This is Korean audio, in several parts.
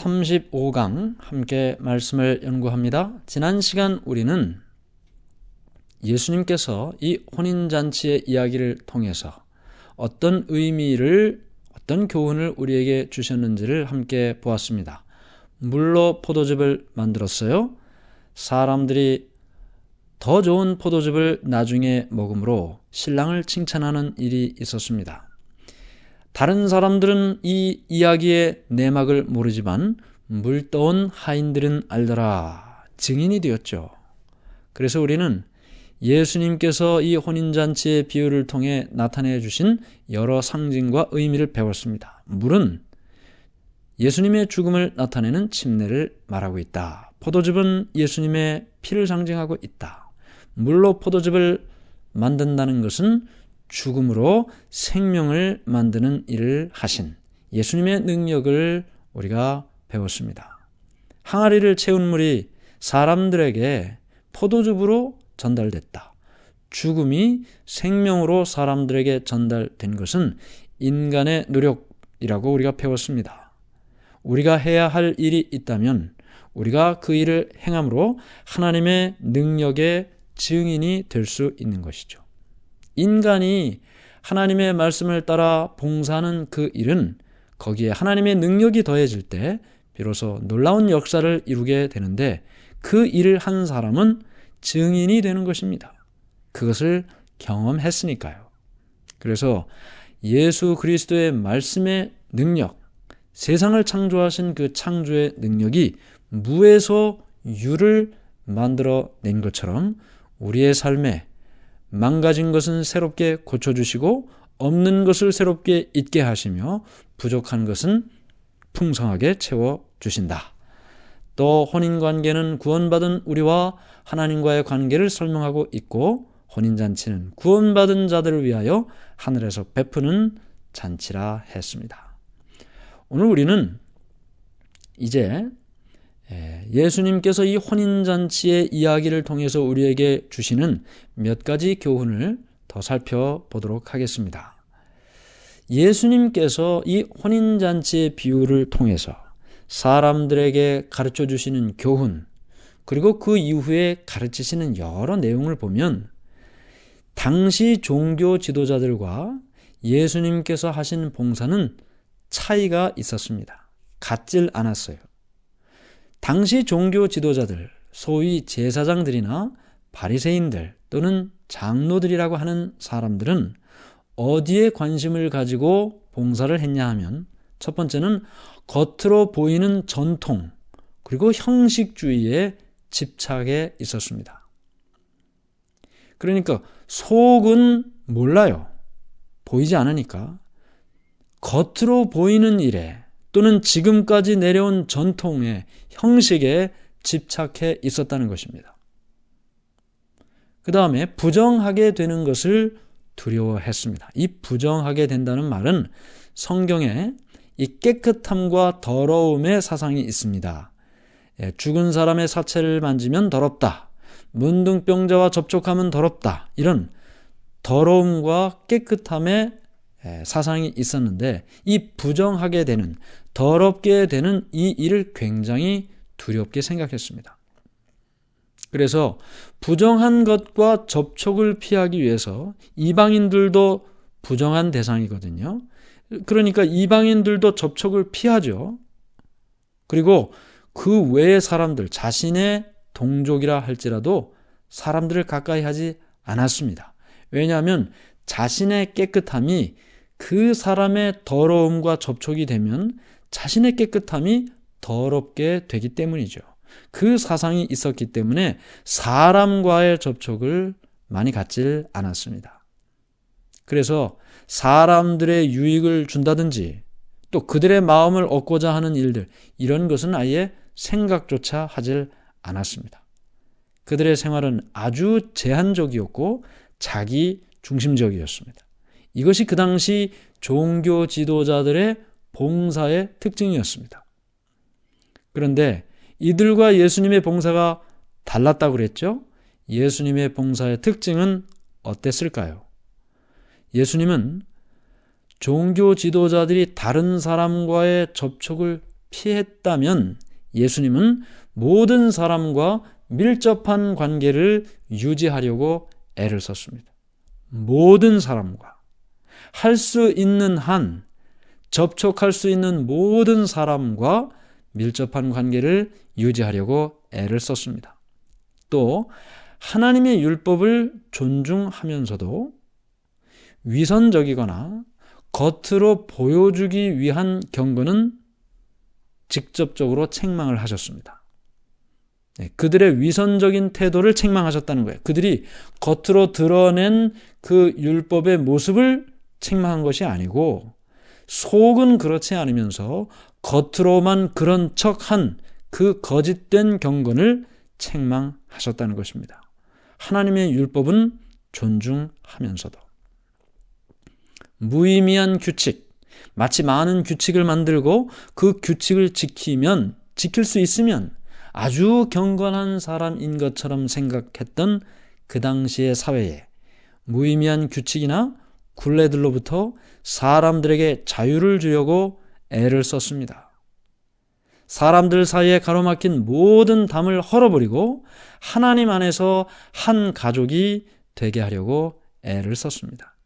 35강 함께 말씀을 연구합니다. 지난 시간 우리는 예수님께서 이 혼인잔치의 이야기를 통해서 어떤 의미를, 어떤 교훈을 우리에게 주셨는지를 함께 보았습니다. 물로 포도즙을 만들었어요. 사람들이 더 좋은 포도즙을 나중에 먹음으로 신랑을 칭찬하는 일이 있었습니다. 다른 사람들은 이 이야기의 내막을 모르지만 물떠온 하인들은 알더라. 증인이 되었죠. 그래서 우리는 예수님께서 이 혼인잔치의 비유를 통해 나타내 주신 여러 상징과 의미를 배웠습니다. 물은 예수님의 죽음을 나타내는 침례를 말하고 있다. 포도즙은 예수님의 피를 상징하고 있다. 물로 포도즙을 만든다는 것은 죽음으로 생명을 만드는 일을 하신 예수님의 능력을 우리가 배웠습니다. 항아리를 채운 물이 사람들에게 포도즙으로 전달됐다. 죽음이 생명으로 사람들에게 전달된 것은 인간의 노력이라고 우리가 배웠습니다. 우리가 해야 할 일이 있다면 우리가 그 일을 행함으로 하나님의 능력의 증인이 될 수 있는 것이죠. 인간이 하나님의 말씀을 따라 봉사하는 그 일은 거기에 하나님의 능력이 더해질 때 비로소 놀라운 역사를 이루게 되는데 그 일을 한 사람은 증인이 되는 것입니다. 그것을 경험했으니까요. 그래서 예수 그리스도의 말씀의 능력, 세상을 창조하신 그 창조의 능력이 무에서 유를 만들어낸 것처럼 우리의 삶에 망가진 것은 새롭게 고쳐주시고 없는 것을 새롭게 있게 하시며 부족한 것은 풍성하게 채워주신다. 또 혼인관계는 구원받은 우리와 하나님과의 관계를 설명하고 있고 혼인잔치는 구원받은 자들을 위하여 하늘에서 베푸는 잔치라 했습니다. 오늘 우리는 이제 예수님께서 이 혼인잔치의 이야기를 통해서 우리에게 주시는 몇 가지 교훈을 더 살펴보도록 하겠습니다. 예수님께서 이 혼인잔치의 비유를 통해서 사람들에게 가르쳐 주시는 교훈, 그리고 그 이후에 가르치시는 여러 내용을 보면 당시 종교 지도자들과 예수님께서 하신 봉사는 차이가 있었습니다. 같질 않았어요. 당시 종교 지도자들, 소위 제사장들이나 바리새인들 또는 장로들이라고 하는 사람들은 어디에 관심을 가지고 봉사를 했냐 하면 첫 번째는 겉으로 보이는 전통 그리고 형식주의에 집착해 있었습니다. 그러니까 속은 몰라요. 보이지 않으니까 겉으로 보이는 일에 또는 지금까지 내려온 전통의 형식에 집착해 있었다는 것입니다. 그 다음에 부정하게 되는 것을 두려워했습니다. 이 부정하게 된다는 말은 성경에 이 깨끗함과 더러움의 사상이 있습니다. 죽은 사람의 사체를 만지면 더럽다. 문둥병자와 접촉하면 더럽다. 이런 더러움과 깨끗함의 사상이 있었는데 이 부정하게 되는, 더럽게 되는 이 일을 굉장히 두렵게 생각했습니다. 그래서 부정한 것과 접촉을 피하기 위해서 이방인들도 부정한 대상이거든요. 그러니까 이방인들도 접촉을 피하죠. 그리고 그 외의 사람들, 자신의 동족이라 할지라도 사람들을 가까이 하지 않았습니다. 왜냐하면 자신의 깨끗함이 그 사람의 더러움과 접촉이 되면 자신의 깨끗함이 더럽게 되기 때문이죠. 그 사상이 있었기 때문에 사람과의 접촉을 많이 갖질 않았습니다. 그래서 사람들의 유익을 준다든지 또 그들의 마음을 얻고자 하는 일들, 이런 것은 아예 생각조차 하질 않았습니다. 그들의 생활은 아주 제한적이었고 자기 중심적이었습니다. 이것이 그 당시 종교 지도자들의 봉사의 특징이었습니다. 그런데 이들과 예수님의 봉사가 달랐다고 그랬죠? 예수님의 봉사의 특징은 어땠을까요? 예수님은 종교 지도자들이 다른 사람과의 접촉을 피했다면 예수님은 모든 사람과 밀접한 관계를 유지하려고 애를 썼습니다. 모든 사람과 할 수 있는 한 접촉할 수 있는 모든 사람과 밀접한 관계를 유지하려고 애를 썼습니다. 또 하나님의 율법을 존중하면서도 위선적이거나 겉으로 보여주기 위한 경건은 직접적으로 책망을 하셨습니다. 그들의 위선적인 태도를 책망하셨다는 거예요. 그들이 겉으로 드러낸 그 율법의 모습을 책망한 것이 아니고 속은 그렇지 않으면서 겉으로만 그런 척한 그 거짓된 경건을 책망하셨다는 것입니다. 하나님의 율법은 존중하면서도 무의미한 규칙, 마치 많은 규칙을 만들고 그 규칙을 지킬 수 있으면 아주 경건한 사람인 것처럼 생각했던 그 당시의 사회에 무의미한 규칙이나 굴레들로부터 사람들에게 자유를 주려고 애를 썼습니다. 사람들 사이에 가로막힌 모든 담을 헐어버리고 하나님 안에서 한 가족이 되게 하려고 애를 썼습니다.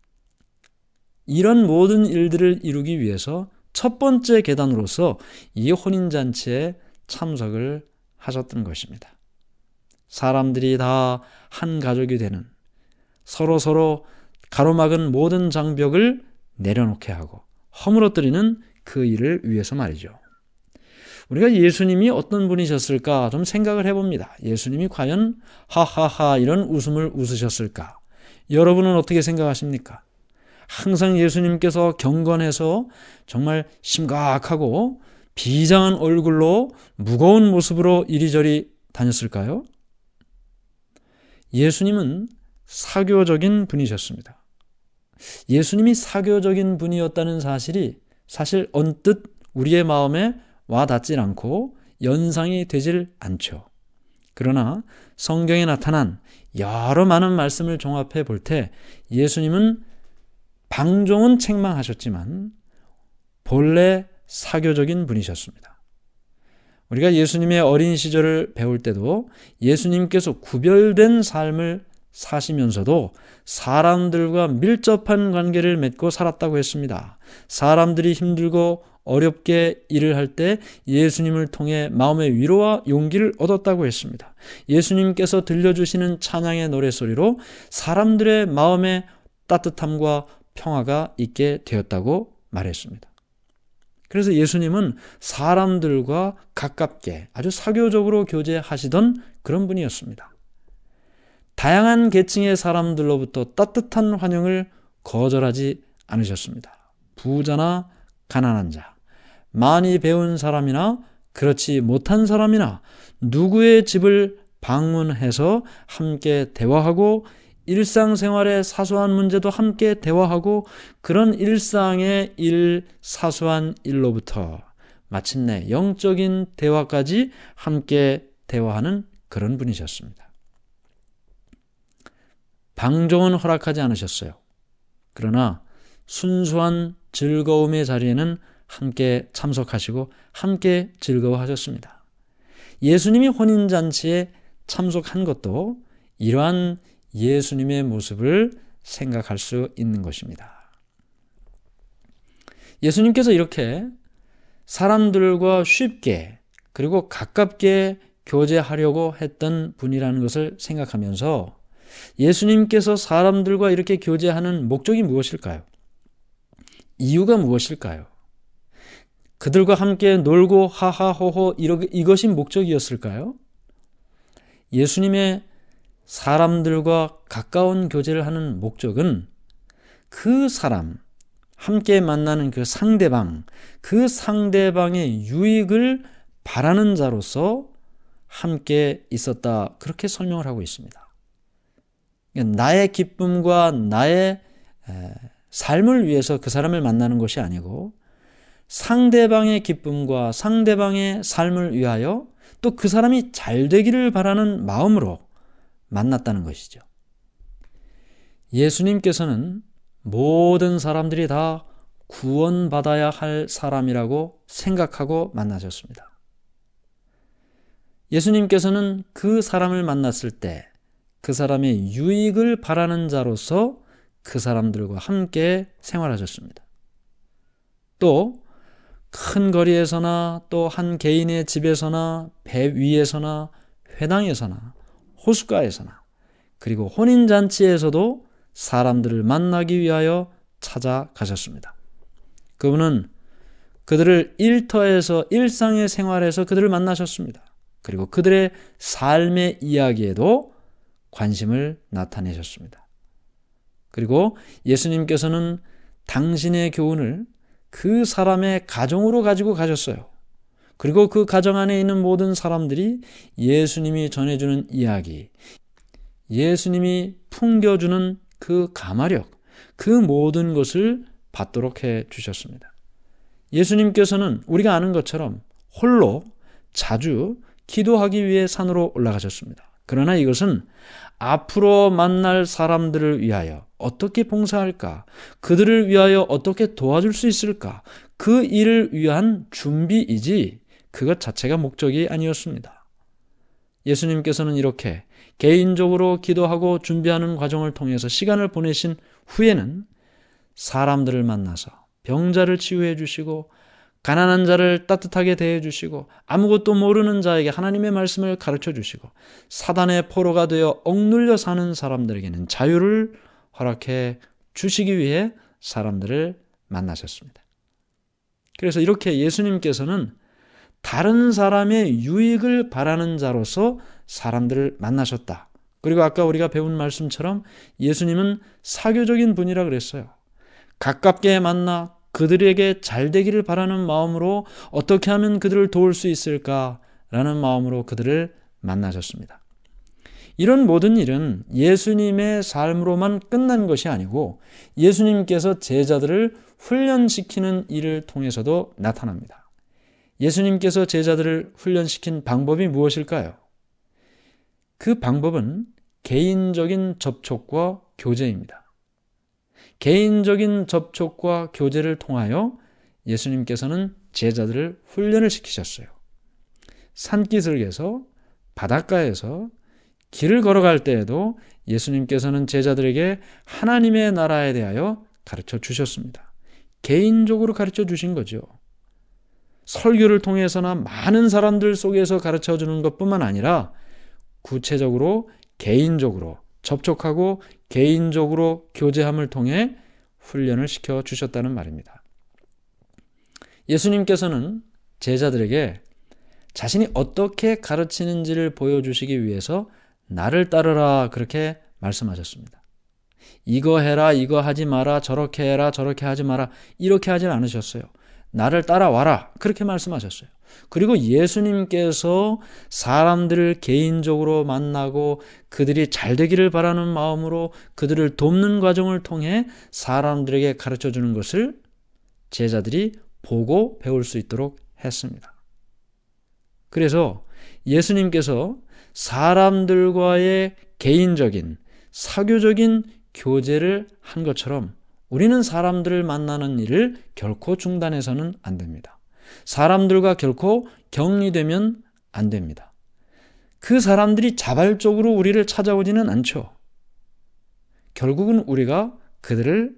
이런 모든 일들을 이루기 위해서 첫 번째 계단으로서 이 혼인잔치에 참석을 하셨던 것입니다. 사람들이 다 한 가족이 되는 서로 가로막은 모든 장벽을 내려놓게 하고 허물어뜨리는 그 일을 위해서 말이죠. 우리가 예수님이 어떤 분이셨을까 좀 생각을 해봅니다. 예수님이 과연 하하하 이런 웃음을 웃으셨을까? 여러분은 어떻게 생각하십니까? 항상 예수님께서 경건해서 정말 심각하고 비장한 얼굴로 무거운 모습으로 이리저리 다녔을까요? 예수님은 사교적인 분이셨습니다. 예수님이 사교적인 분이었다는 사실이 사실 언뜻 우리의 마음에 와 닿질 않고 연상이 되질 않죠. 그러나 성경에 나타난 여러 많은 말씀을 종합해 볼 때 예수님은 방종은 책망하셨지만 본래 사교적인 분이셨습니다. 우리가 예수님의 어린 시절을 배울 때도 예수님께서 구별된 삶을 사시면서도 사람들과 밀접한 관계를 맺고 살았다고 했습니다. 사람들이 힘들고 어렵게 일을 할 때 예수님을 통해 마음의 위로와 용기를 얻었다고 했습니다. 예수님께서 들려주시는 찬양의 노랫소리로 사람들의 마음에 따뜻함과 평화가 있게 되었다고 말했습니다. 그래서 예수님은 사람들과 가깝게 아주 사교적으로 교제하시던 그런 분이었습니다. 다양한 계층의 사람들로부터 따뜻한 환영을 거절하지 않으셨습니다. 부자나 가난한 자, 많이 배운 사람이나 그렇지 못한 사람이나 누구의 집을 방문해서 함께 대화하고 일상생활의 사소한 문제도 함께 대화하고 그런 일상의 사소한 일로부터 마침내 영적인 대화까지 함께 대화하는 그런 분이셨습니다. 방종은 허락하지 않으셨어요. 그러나 순수한 즐거움의 자리에는 함께 참석하시고 함께 즐거워하셨습니다. 예수님이 혼인잔치에 참석한 것도 이러한 예수님의 모습을 생각할 수 있는 것입니다. 예수님께서 이렇게 사람들과 쉽게 그리고 가깝게 교제하려고 했던 분이라는 것을 생각하면서 예수님께서 사람들과 이렇게 교제하는 목적이 무엇일까요? 이유가 무엇일까요? 그들과 함께 놀고 하하호호 이것이 목적이었을까요? 예수님의 사람들과 가까운 교제를 하는 목적은 그 사람, 함께 만나는 그 상대방의 유익을 바라는 자로서 함께 있었다. 그렇게 설명을 하고 있습니다. 나의 기쁨과 나의 삶을 위해서 그 사람을 만나는 것이 아니고 상대방의 기쁨과 상대방의 삶을 위하여 또 그 사람이 잘 되기를 바라는 마음으로 만났다는 것이죠. 예수님께서는 모든 사람들이 다 구원받아야 할 사람이라고 생각하고 만나셨습니다. 예수님께서는 그 사람을 만났을 때 그 사람의 유익을 바라는 자로서 그 사람들과 함께 생활하셨습니다. 또 큰 거리에서나 또 한 개인의 집에서나 배 위에서나 회당에서나 호숫가에서나 그리고 혼인잔치에서도 사람들을 만나기 위하여 찾아가셨습니다. 그분은 그들을 일터에서 일상의 생활에서 그들을 만나셨습니다. 그리고 그들의 삶의 이야기에도 관심을 나타내셨습니다. 그리고 예수님께서는 당신의 교훈을 그 사람의 가정으로 가지고 가셨어요. 그리고 그 가정 안에 있는 모든 사람들이 예수님이 전해주는 이야기, 예수님이 풍겨주는 그 가마력, 그 모든 것을 받도록 해 주셨습니다. 예수님께서는 우리가 아는 것처럼 홀로 자주 기도하기 위해 산으로 올라가셨습니다. 그러나 이것은 앞으로 만날 사람들을 위하여 어떻게 봉사할까? 그들을 위하여 어떻게 도와줄 수 있을까? 그 일을 위한 준비이지 그것 자체가 목적이 아니었습니다. 예수님께서는 이렇게 개인적으로 기도하고 준비하는 과정을 통해서 시간을 보내신 후에는 사람들을 만나서 병자를 치유해 주시고 가난한 자를 따뜻하게 대해 주시고 아무것도 모르는 자에게 하나님의 말씀을 가르쳐 주시고 사단의 포로가 되어 억눌려 사는 사람들에게는 자유를 허락해 주시기 위해 사람들을 만나셨습니다. 그래서 이렇게 예수님께서는 다른 사람의 유익을 바라는 자로서 사람들을 만나셨다. 그리고 아까 우리가 배운 말씀처럼 예수님은 사교적인 분이라 그랬어요. 가깝게 만나 그들에게 잘 되기를 바라는 마음으로 어떻게 하면 그들을 도울 수 있을까라는 마음으로 그들을 만나셨습니다. 이런 모든 일은 예수님의 삶으로만 끝난 것이 아니고 예수님께서 제자들을 훈련시키는 일을 통해서도 나타납니다. 예수님께서 제자들을 훈련시킨 방법이 무엇일까요? 그 방법은 개인적인 접촉과 교제입니다. 개인적인 접촉과 교제를 통하여 예수님께서는 제자들을 훈련을 시키셨어요. 산기슭에서 바닷가에서 길을 걸어갈 때에도 예수님께서는 제자들에게 하나님의 나라에 대하여 가르쳐 주셨습니다. 개인적으로 가르쳐 주신 거죠. 설교를 통해서나 많은 사람들 속에서 가르쳐 주는 것뿐만 아니라 구체적으로 개인적으로 접촉하고 개인적으로 교제함을 통해 훈련을 시켜 주셨다는 말입니다. 예수님께서는 제자들에게 자신이 어떻게 가르치는지를 보여주시기 위해서 나를 따르라 그렇게 말씀하셨습니다. 이거 해라, 이거 하지 마라, 저렇게 해라, 저렇게 하지 마라 이렇게 하진 않으셨어요. 나를 따라와라 그렇게 말씀하셨어요. 그리고 예수님께서 사람들을 개인적으로 만나고 그들이 잘 되기를 바라는 마음으로 그들을 돕는 과정을 통해 사람들에게 가르쳐주는 것을 제자들이 보고 배울 수 있도록 했습니다. 그래서 예수님께서 사람들과의 개인적인 사교적인 교제를 한 것처럼 우리는 사람들을 만나는 일을 결코 중단해서는 안 됩니다. 사람들과 결코 격리되면 안 됩니다. 그 사람들이 자발적으로 우리를 찾아오지는 않죠. 결국은 우리가 그들을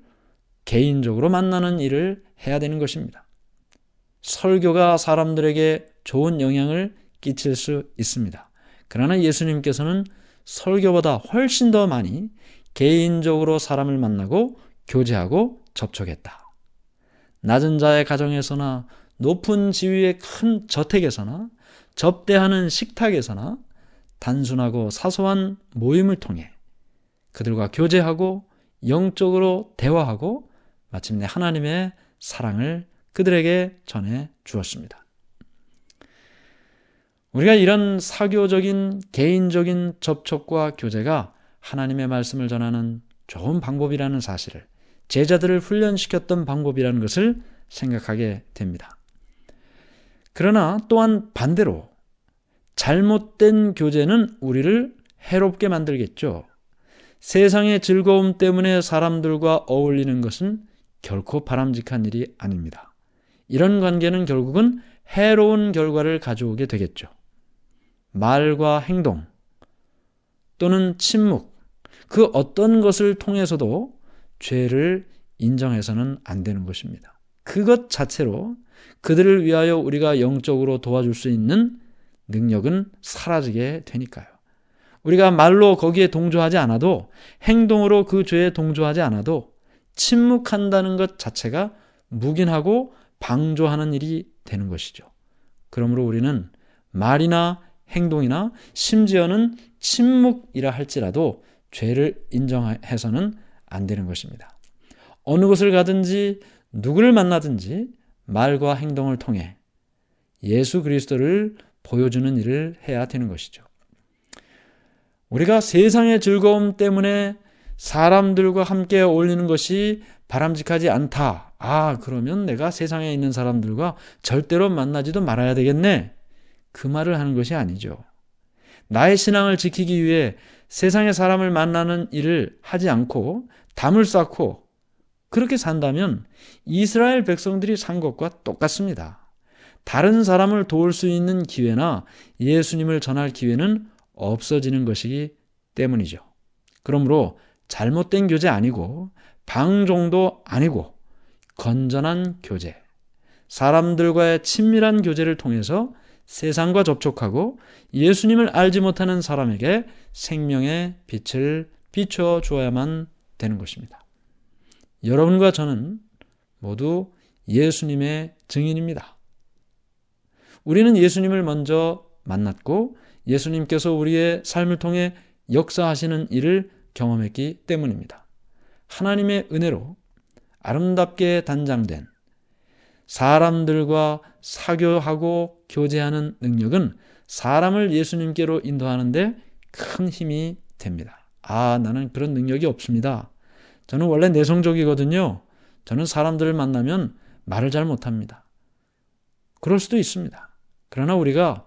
개인적으로 만나는 일을 해야 되는 것입니다. 설교가 사람들에게 좋은 영향을 끼칠 수 있습니다. 그러나 예수님께서는 설교보다 훨씬 더 많이 개인적으로 사람을 만나고 교제하고 접촉했다. 낮은 자의 가정에서나 높은 지위의 큰 저택에서나 접대하는 식탁에서나 단순하고 사소한 모임을 통해 그들과 교제하고 영적으로 대화하고 마침내 하나님의 사랑을 그들에게 전해 주었습니다. 우리가 이런 사교적인 개인적인 접촉과 교제가 하나님의 말씀을 전하는 좋은 방법이라는 사실을 제자들을 훈련시켰던 방법이라는 것을 생각하게 됩니다. 그러나 또한 반대로 잘못된 교제는 우리를 해롭게 만들겠죠. 세상의 즐거움 때문에 사람들과 어울리는 것은 결코 바람직한 일이 아닙니다. 이런 관계는 결국은 해로운 결과를 가져오게 되겠죠. 말과 행동 또는 침묵, 그 어떤 것을 통해서도 죄를 인정해서는 안 되는 것입니다. 그것 자체로 그들을 위하여 우리가 영적으로 도와줄 수 있는 능력은 사라지게 되니까요. 우리가 말로 거기에 동조하지 않아도, 행동으로 그 죄에 동조하지 않아도 침묵한다는 것 자체가 묵인하고 방조하는 일이 되는 것이죠. 그러므로 우리는 말이나 행동이나 심지어는 침묵이라 할지라도 죄를 인정해서는 안 되는 것입니다. 어느 곳을 가든지 누구를 만나든지 말과 행동을 통해 예수 그리스도를 보여주는 일을 해야 되는 것이죠. 우리가 세상의 즐거움 때문에 사람들과 함께 어울리는 것이 바람직하지 않다. 그러면 내가 세상에 있는 사람들과 절대로 만나지도 말아야 되겠네. 그 말을 하는 것이 아니죠. 나의 신앙을 지키기 위해 세상의 사람을 만나는 일을 하지 않고 담을 쌓고 그렇게 산다면 이스라엘 백성들이 산 것과 똑같습니다. 다른 사람을 도울 수 있는 기회나 예수님을 전할 기회는 없어지는 것이기 때문이죠. 그러므로 잘못된 교제 아니고 방종도 아니고 건전한 교제, 사람들과의 친밀한 교제를 통해서 세상과 접촉하고 예수님을 알지 못하는 사람에게 생명의 빛을 비춰 주어야만 되는 것입니다. 여러분과 저는 모두 예수님의 증인입니다. 우리는 예수님을 먼저 만났고 예수님께서 우리의 삶을 통해 역사하시는 일을 경험했기 때문입니다. 하나님의 은혜로 아름답게 단장된 사람들과 사교하고 교제하는 능력은 사람을 예수님께로 인도하는데 큰 힘이 됩니다. 나는 그런 능력이 없습니다. 저는 원래 내성적이거든요. 저는 사람들을 만나면 말을 잘 못합니다. 그럴 수도 있습니다. 그러나 우리가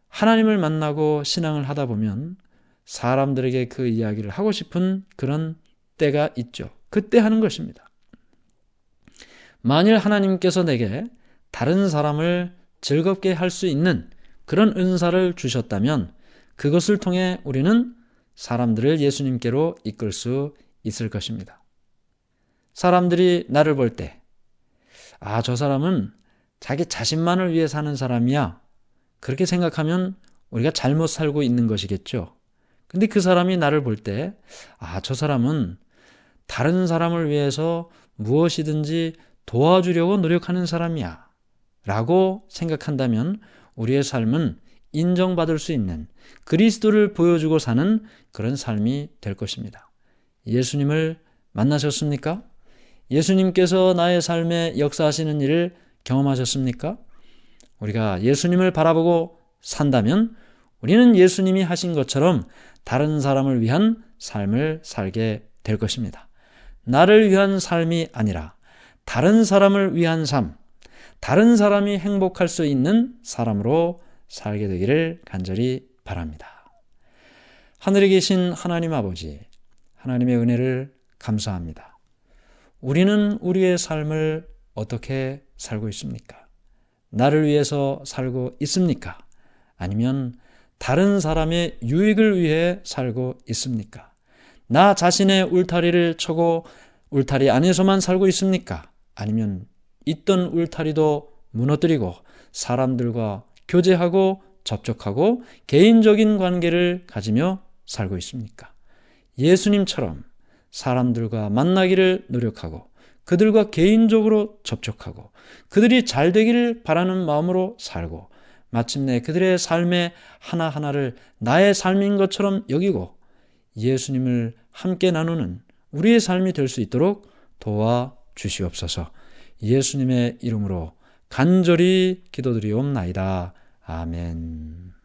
하나님을 만나고 신앙을 하다 보면 사람들에게 그 이야기를 하고 싶은 그런 때가 있죠. 그때 하는 것입니다. 만일 하나님께서 내게 다른 사람을 즐겁게 할 수 있는 그런 은사를 주셨다면 그것을 통해 우리는 사람들을 예수님께로 이끌 수 있을 것입니다. 사람들이 나를 볼 때, 저 사람은 자기 자신만을 위해 사는 사람이야. 그렇게 생각하면 우리가 잘못 살고 있는 것이겠죠. 근데 그 사람이 나를 볼 때, 저 사람은 다른 사람을 위해서 무엇이든지 도와주려고 노력하는 사람이야. 라고 생각한다면 우리의 삶은 인정받을 수 있는 그리스도를 보여주고 사는 그런 삶이 될 것입니다. 예수님을 만나셨습니까? 예수님께서 나의 삶에 역사하시는 일을 경험하셨습니까? 우리가 예수님을 바라보고 산다면 우리는 예수님이 하신 것처럼 다른 사람을 위한 삶을 살게 될 것입니다. 나를 위한 삶이 아니라 다른 사람을 위한 삶, 다른 사람이 행복할 수 있는 사람으로 살게 되기를 간절히 바랍니다. 하늘에 계신 하나님 아버지, 하나님의 은혜를 감사합니다. 우리는 우리의 삶을 어떻게 살고 있습니까? 나를 위해서 살고 있습니까? 아니면 다른 사람의 유익을 위해 살고 있습니까? 나 자신의 울타리를 쳐고 울타리 안에서만 살고 있습니까? 아니면 있던 울타리도 무너뜨리고 사람들과 교제하고 접촉하고 개인적인 관계를 가지며 살고 있습니까? 예수님처럼 사람들과 만나기를 노력하고 그들과 개인적으로 접촉하고 그들이 잘 되기를 바라는 마음으로 살고 마침내 그들의 삶의 하나하나를 나의 삶인 것처럼 여기고 예수님을 함께 나누는 우리의 삶이 될 수 있도록 도와주시옵소서. 예수님의 이름으로 간절히 기도드리옵나이다. 아멘.